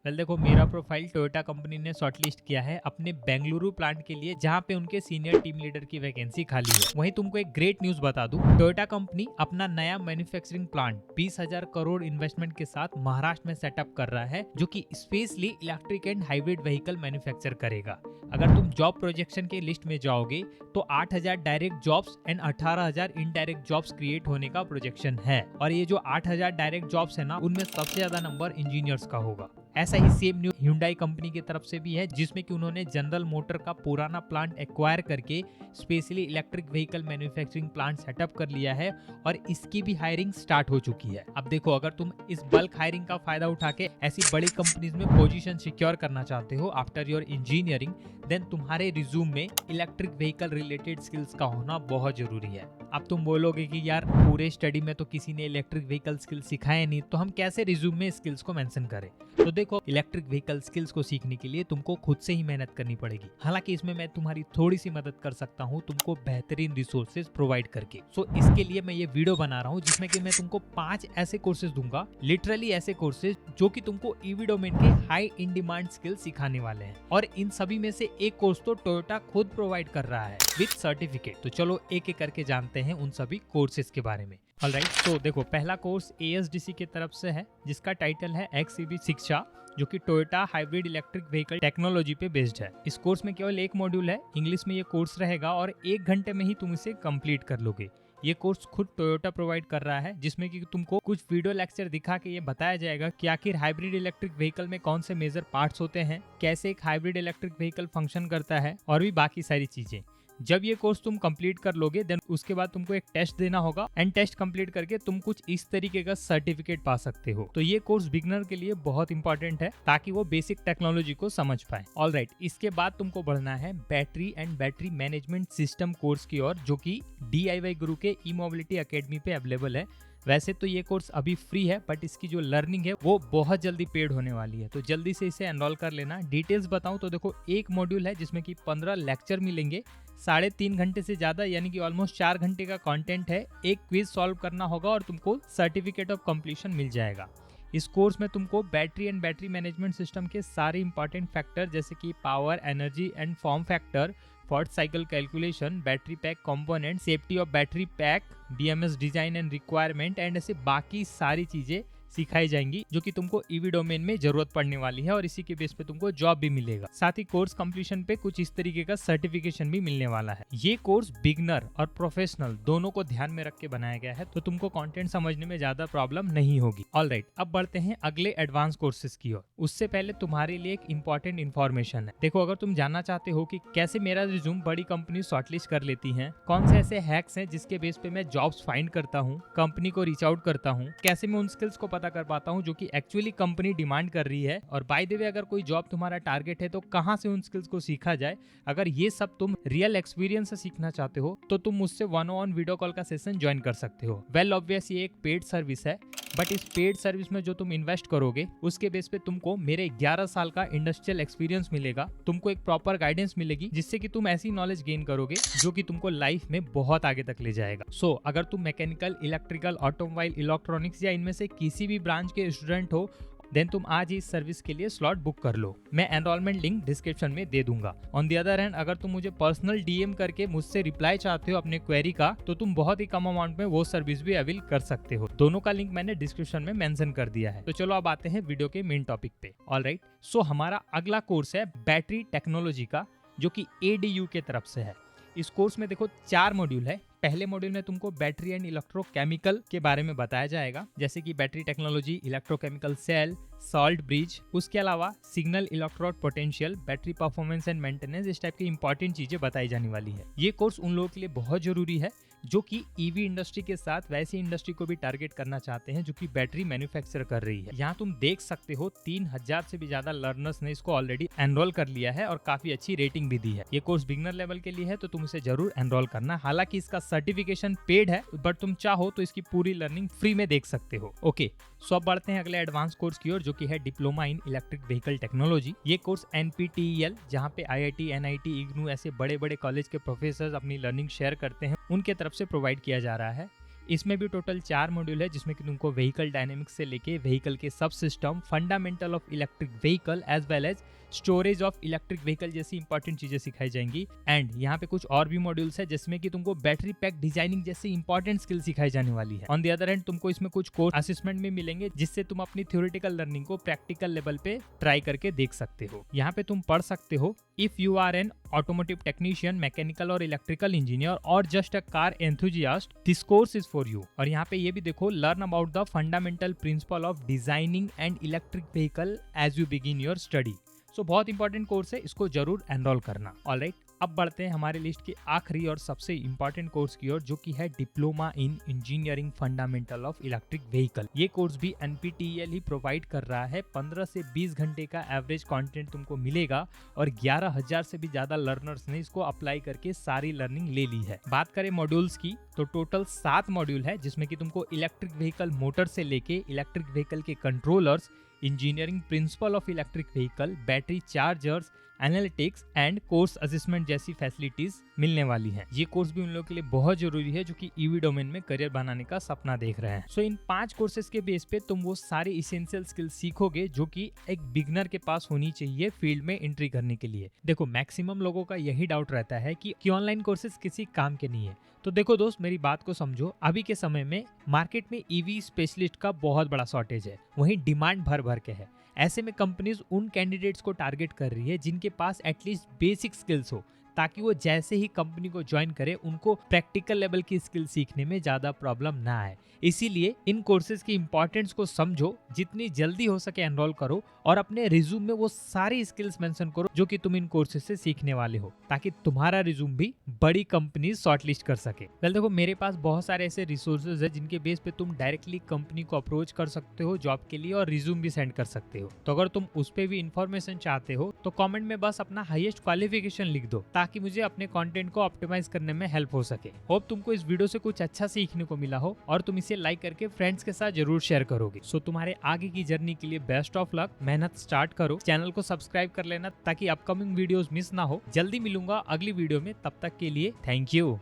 Well देखो, मेरा profile Toyota company ने शॉर्टलिस्ट किया है अपने बेंगलुरु प्लांट के लिए, जहां पे उनके सीनियर टीम लीडर की वैकेंसी खाली है। वहीं तुमको एक ग्रेट न्यूज बता दूं, टोयोटा कंपनी अपना नया मैन्युफैक्चरिंग प्लांट 20,000 करोड़ इन्वेस्टमेंट के साथ महाराष्ट्र में सेटअप कर रहा है, जो कि specially electric and hybrid vehicle manufacture करेगा। अगर तुम जॉब प्रोजेक्शन के लिस्ट में जाओगे तो 8,000 direct jobs and 18,000 indirect jobs create होने का प्रोजेक्शन है। और ये जो 8,000 डायरेक्ट जॉब्स है ना, उनमें सबसे ज्यादा नंबर इंजीनियर्स का होगा। ऐसा ही सेम न्यूज Hyundai कंपनी की तरफ से भी है, जिसमें कि उन्होंने जनरल मोटर का पुराना प्लांट एक्वायर करके specially electric vehicle manufacturing plant setup कर लिया है और इसकी भी हायरिंग स्टार्ट हो चुकी है। अब देखो, अगर तुम इस बल्क हायरिंग का फायदा उठा के ऐसी बड़ी कंपनीज में पोजीशन सिक्योर करना चाहते हो आफ्टर योर इंजीनियरिंग, देन तुम्हारे रिज्यूम में इलेक्ट्रिक व्हीकल रिलेटेड स्किल्स का होना बहुत जरूरी है। अब तुम बोलोगे कि यार पूरे स्टडी में तो किसी ने इलेक्ट्रिक व्हीकल स्किल्स सिखाए नहीं, तो हम कैसे रिज्यूम में स्किल्स को मेंशन करें? तो देखो, इलेक्ट्रिक व्हीकल स्किल्स को सीखने के लिए तुमको खुद से ही मेहनत करनी पड़ेगी। हालांकि इसमें मैं तुम्हारी थोड़ी सी मदद कर सकता हूँ, तुमको बेहतरीन रिसोर्सेज प्रोवाइड करके। सो इसके लिए मैं ये वीडियो बना रहा हूँ, जिसमें कि मैं तुमको 5 ऐसे कोर्सेज दूंगा, लिटरली ऐसे कोर्सेज जो कि तुमको ईवी डोमेन के हाई इन डिमांड स्किल सिखाने वाले हैं। और इन सभी में से एक कोर्स तो टोयोटा खुद प्रोवाइड कर रहा है विद सर्टिफिकेट। तो चलो एक एक करके जानते हैं उन सभी कोर्सेज के बारे में। ऑलराइट, तो देखो, पहला कोर्स ASDC की तरफ से है, जिसका टाइटल है XEV शिक्षा, जो कि Toyota hybrid electric vehicle technology पे बेस्ड है। इस कोर्स में केवल एक मॉड्यूल है, इंग्लिश में ये कोर्स रहेगा और 1 घंटे में ही तुम इसे कंप्लीट कर लोगे। ये कोर्स खुद टोयोटा प्रोवाइड कर रहा है, जिसमें कि तुमको कुछ वीडियो लेक्चर दिखा के ये बताया जाएगा कि आखिर हाइब्रिड इलेक्ट्रिक व्हीकल में कौन से मेजर पार्ट्स होते हैं, कैसे एक हाइब्रिड इलेक्ट्रिक व्हीकल फंक्शन करता है और भी बाकी सारी चीजें। जब ये कोर्स तुम कंप्लीट कर लोगे, देन उसके बाद तुमको एक टेस्ट देना होगा एंड टेस्ट कंप्लीट करके तुम कुछ इस तरीके का सर्टिफिकेट पा सकते हो। तो ये कोर्स बिगनर के लिए बहुत इंपॉर्टेंट है, ताकि वो बेसिक टेक्नोलॉजी को समझ पाए। ऑलराइट, इसके बाद तुमको बढ़ना है battery and battery management system course की ओर, जो कि DIY गुरु के ई मोबिलिटी अकेडमी पे अवेलेबल है। वैसे तो ये कोर्स अभी फ्री है, बट इसकी जो लर्निंग है वो बहुत जल्दी पेड होने वाली है, तो जल्दी से इसे एनरोल कर लेना। डिटेल्स बताऊं तो देखो, एक मॉड्यूल है जिसमें कि 15 लेक्चर मिलेंगे, 3.5 घंटे से ज्यादा यानी कि ऑलमोस्ट 4 घंटे का कंटेंट है। एक क्विज सॉल्व करना होगा और तुमको सर्टिफिकेट ऑफ कंप्लीशन मिल जाएगा। इस कोर्स में तुमको battery and battery management system के सारे इंपॉर्टेंट फैक्टर, जैसे कि power, energy and form factor, fault cycle calculation, battery pack component, safety of battery pack, BMS design and requirement and ऐसे बाकी सारी चीजें सिखाई जाएंगी, जो कि तुमको ईवी डोमेन में जरूरत पड़ने वाली है और इसी के बेस पे तुमको जॉब भी मिलेगा। साथ ही कोर्स कंप्लीशन पे कुछ इस तरीके का सर्टिफिकेशन भी मिलने वाला है। ये कोर्स बिगनर और प्रोफेशनल दोनों को ध्यान में रख के बनाया गया है, तो तुमको कंटेंट समझने में ज्यादा प्रॉब्लम नहीं होगी। ऑलराइट, अब बढ़ते हैं अगले एडवांस कोर्सेज की ओर। उससे पहले तुम्हारे लिए एक इंपॉर्टेंट इन्फॉर्मेशन है। देखो, अगर तुम जानना चाहते हो कि कैसे मेरा रिज्यूम बड़ी कंपनी शॉर्टलिस्ट कर लेती है, कौन से ऐसे हैक्स हैं जिसके बेस पे मैं जॉब्स फाइंड करता हूँ, कंपनी को रीच आउट करता हूँ, कैसे मैं उन स्किल्स को पता कर पाता हूँ जो कि एक्चुअली कंपनी डिमांड कर रही है, और बाय द वे अगर कोई जॉब तुम्हारा टारगेट है तो कहाँ से उन स्किल्स को सीखा जाए, अगर ये सब तुम रियल एक्सपीरियंस से सीखना चाहते हो तो तुम मुझसे 1-on-1 वीडियो कॉल का सेशन ज्वाइन कर सकते हो। वेल ऑब्वियस ये एक पेड सर्विस है, बट इस पेड सर्विस में जो तुम इन्वेस्ट करोगे उसके बेस पे तुमको मेरे 11 साल का इंडस्ट्रियल एक्सपीरियंस मिलेगा, तुमको एक प्रॉपर गाइडेंस मिलेगी, जिससे कि तुम ऐसी नॉलेज गेन करोगे जो कि तुमको लाइफ में बहुत आगे तक ले जाएगा। सो अगर तुम मैकेनिकल, इलेक्ट्रिकल, ऑटोमोबाइल, इलेक्ट्रॉनिक्स या इनमें से किसी भी ब्रांच के स्टूडेंट हो, देन तुम आज ही इस सर्विस के लिए स्लॉट बुक कर लो। मैं एनरोलमेंट लिंक डिस्क्रिप्शन में दे दूंगा। ऑन द अदर हैंड, अगर तुम मुझे पर्सनल DM करके मुझसे रिप्लाई चाहते हो अपने क्वेरी का, तो तुम बहुत ही कम अमाउंट में वो सर्विस भी अवेल कर सकते हो। दोनों का लिंक मैंने डिस्क्रिप्शन में मेंशन कर दिया है। तो चलो अब आते हैं वीडियो के मेन टॉपिक पे। ऑलराइट, सो हमारा अगला कोर्स है बैटरी टेक्नोलॉजी का, जो कि ADU के तरफ से है। इस कोर्स में देखो 4 मॉड्यूल है। पहले मॉड्यूल में तुमको बैटरी एंड इलेक्ट्रोकेमिकल के बारे में बताया जाएगा, जैसे कि battery technology, electrochemical cell, salt bridge, उसके अलावा signal electrode potential, battery performance and maintenance, इस टाइप की इंपॉर्टेंट चीजें बताई जाने वाली है। ये कोर्स उन लोगों के लिए बहुत जरूरी है जो कि ईवी इंडस्ट्री के साथ वैसी इंडस्ट्री को भी टारगेट करना चाहते हैं जो कि बैटरी मैन्युफैक्चर कर रही है। यहाँ तुम देख सकते हो 3,000 से भी ज्यादा लर्नर्स ने इसको ऑलरेडी एनरोल कर लिया है और काफी अच्छी रेटिंग भी दी है। ये कोर्स बिगनर लेवल के लिए है, तो तुम इसे जरूर एनरोल करना। हालांकि इसका सर्टिफिकेशन पेड है, बट तुम चाहो तो इसकी पूरी लर्निंग फ्री में देख सकते हो। ओके, सो अब बढ़ते हैं अगले एडवांस कोर्स की ओर, जो कि है diploma in electric vehicle technology. ये कोर्स NPTEL, जहाँ पे IIT, NIT, IGNOU ऐसे बड़े बड़े कॉलेज के प्रोफेसर अपनी लर्निंग शेयर करते हैं, उनके तरफ से प्रोवाइड किया जा रहा है। इसमें भी टोटल 4 मॉड्यूल है जिसमें कि तुमको व्हीकल डायनेमिक्स से लेके व्हीकल के सब system, fundamental of electric vehicle as well as storage of electric vehicle जैसी इंपॉर्टेंट चीजें सिखाई जाएंगी। एंड यहाँ पे कुछ और भी मॉड्यूल्स है जिसमें कि तुमको बैटरी पैक डिजाइनिंग जैसी इंपॉर्टेंट स्किल सिखाई जाने वाली है। ऑन द अदर हैंड तुमको इसमें कुछ कोर्स असेसमेंट में मिलेंगे जिससे तुम अपनी थ्योरेटिकल लर्निंग को प्रैक्टिकल लेवल पे ट्राई करके देख सकते हो। यहाँ पे तुम पढ़ सकते हो if you are an automotive technician, mechanical और इलेक्ट्रिकल इंजीनियर और just a car enthusiast, this course is for you. और यहाँ पे ये भी देखो, learn about the fundamental principle of designing and electric vehicle as you begin your study. So बहुत important course है, इसको जरूर एनरोल करना। ऑलराइट, अब बढ़ते हैं हमारे लिस्ट के आखिरी और सबसे इंपॉर्टेंट कोर्स की ओर, जो कि है diploma in engineering fundamental of electric vehicle. ये कोर्स भी NPTEL ही प्रोवाइड कर रहा है। 15 से 20 घंटे का एवरेज कंटेंट तुमको मिलेगा और 11,000 से भी ज्यादा लर्नर्स ने इसको अप्लाई करके सारी लर्निंग ले ली है। बात करें मॉड्यूल्स की तो टोटल 7 मॉड्यूल है जिसमें कि तुमको इलेक्ट्रिक व्हीकल मोटर से लेके इलेक्ट्रिक व्हीकल के controllers, engineering principle of electric vehicle, battery chargers, analytics and course assessment जैसी फैसिलिटीज मिलने वाली हैं। ये कोर्स भी उन लोगों के लिए बहुत जरूरी है जो कि ईवी डोमेन में करियर बनाने का सपना देख रहे हैं। सो इन 5 कोर्सेज के बेस पे तुम वो सारे इसेंशियल स्किल्स सीखोगे जो कि एक बिगनर के पास होनी चाहिए फील्ड में एंट्री करने के लिए। देखो, मैक्सिमम लोगों का यही डाउट रहता है कि ऑनलाइन कोर्सेज किसी काम के नहीं है। तो देखो दोस्त, मेरी बात को समझो, अभी के समय में मार्केट में ईवी स्पेशलिस्ट का बहुत बड़ा शॉर्टेज है, वहीं डिमांड भर भर के है। ऐसे में कंपनीज उन कैंडिडेट्स को टारगेट कर रही है जिनके पास एटलीस्ट बेसिक स्किल्स हो, ताकि वो जैसे ही कंपनी को ज्वाइन करे उनको प्रैक्टिकल लेवल की स्किल सीखने में ज्यादा प्रॉब्लम ना आए। इसीलिए इन कोर्सेज की इंपॉर्टेंस को समझो, जितनी जल्दी हो सके एनरोल करो और अपने रिज्यूम में वो सारी स्किल्स मेंशन करो जो कि तुम इन कोर्सेज से सीखने वाले हो, ताकि तुम्हारा रिज्यूम भी बड़ी कंपनी शॉर्टलिस्ट कर सके। वेल देखो, मेरे पास बहुत सारे ऐसे रिसोर्सेज है जिनके बेस पे तुम डायरेक्टली कंपनी को अप्रोच कर सकते हो जॉब के लिए और रिज्यूम भी सेंड कर सकते हो। तो अगर तुम उस पर भी इंफॉर्मेशन चाहते हो तो कॉमेंट में बस अपना हाईएस्ट क्वालिफिकेशन लिख दो, ताकि मुझे अपने कंटेंट को ऑप्टिमाइज करने में हेल्प हो सके। होप तुमको इस वीडियो से कुछ अच्छा सीखने को मिला हो और तुम इसे लाइक करके फ्रेंड्स के साथ जरूर शेयर करोगे। सो तुम्हारे आगे की जर्नी के लिए बेस्ट ऑफ लक। मेहनत स्टार्ट करो, चैनल को सब्सक्राइब कर लेना ताकि अपकमिंग वीडियोस मिस ना हो। जल्दी मिलूंगा अगली वीडियो में, तब तक के लिए थैंक यू।